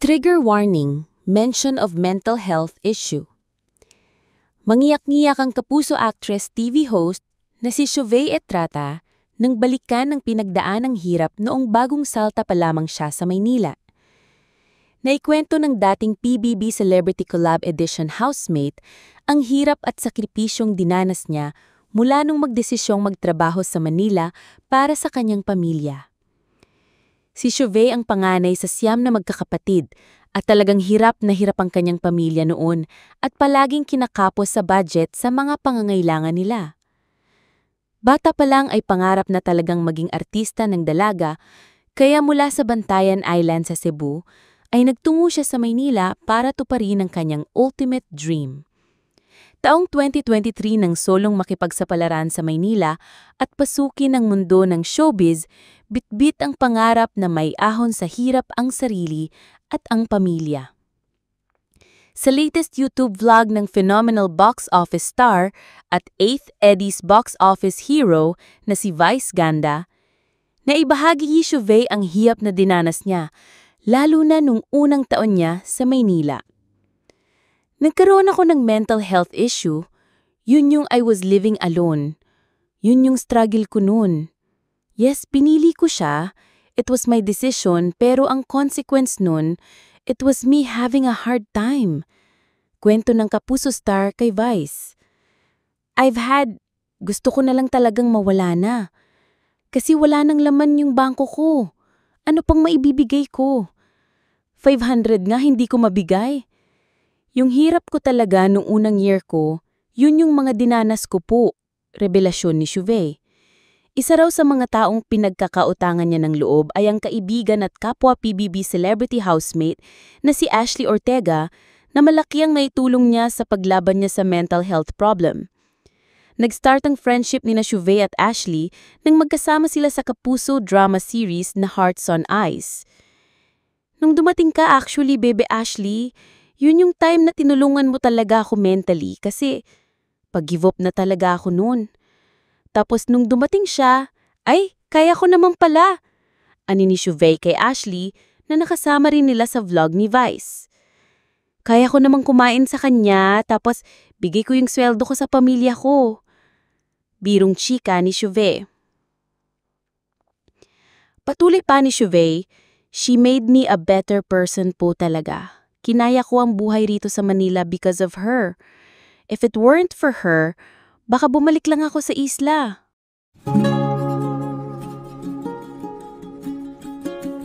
Trigger warning, mention of mental health issue. Mangiyak-ngiyak ang Kapuso actress TV host na si Shovey Etrata nang balikan ng pinagdaanang hirap noong bagong salta pa lamang siya sa Maynila. Naikwento ng dating PBB Celebrity Collab Edition housemate ang hirap at sakripisyong dinanas niya mula nung magdesisyong magtrabaho sa Manila para sa kanyang pamilya. Si Shovey ang panganay sa 9 na magkakapatid at talagang hirap na hirap ang kanyang pamilya noon at palaging kinakapos sa budget sa mga pangangailangan nila. Bata pa lang ay pangarap na talagang maging artista ng dalaga, kaya mula sa Bantayan Island sa Cebu ay nagtungo siya sa Maynila para tuparin ang kanyang ultimate dream. Taong 2023 nang solong makipagsapalaran sa Maynila at pasukin ang mundo ng showbiz, bitbit ang pangarap na may ahon sa hirap ang sarili at ang pamilya. Sa latest YouTube vlog ng phenomenal box office star at 8th Eddie's box office hero na si Vice Ganda, naibahagi ni Shovey ang hiyap na dinanas niya, lalo na nung unang taon niya sa Maynila. Nagkaroon ako ng mental health issue, yun yung I was living alone. Yun yung struggle ko noon. Yes, pinili ko siya. It was my decision, pero ang consequence nun, it was me having a hard time. Kwento ng Kapuso star kay Vice. Gusto ko na lang talagang mawala na. Kasi wala nang laman yung bangko ko. Ano pang maibibigay ko? 500 nga hindi ko mabigay. Yung hirap ko talaga nung unang year ko, yun yung mga dinanas ko po, revelasyon ni Shovey. Isa raw sa mga taong pinagkakautangan niya ng loob ay ang kaibigan at kapwa PBB celebrity housemate na si Ashley Ortega na malaki ang naitulong niya sa paglaban niya sa mental health problem. Nag-start ang friendship ni na Shovey at Ashley nang magkasama sila sa Kapuso drama series na Hearts on Ice. Nung dumating ka actually, Bebe Ashley, yun yung time na tinulungan mo talaga ako mentally kasi pag-give up na talaga ako noon. Tapos nung dumating siya, ay, kaya ko naman pala. Ani ni Shovey kay Ashley na nakasama rin nila sa vlog ni Vice. Kaya ko namang kumain sa kanya tapos bigay ko yung sweldo ko sa pamilya ko. Birong chika ni Shovey. Patuloy pa ni Shovey, she made me a better person po talaga. Kinaya ko ang buhay rito sa Manila because of her. If it weren't for her, baka bumalik lang ako sa isla.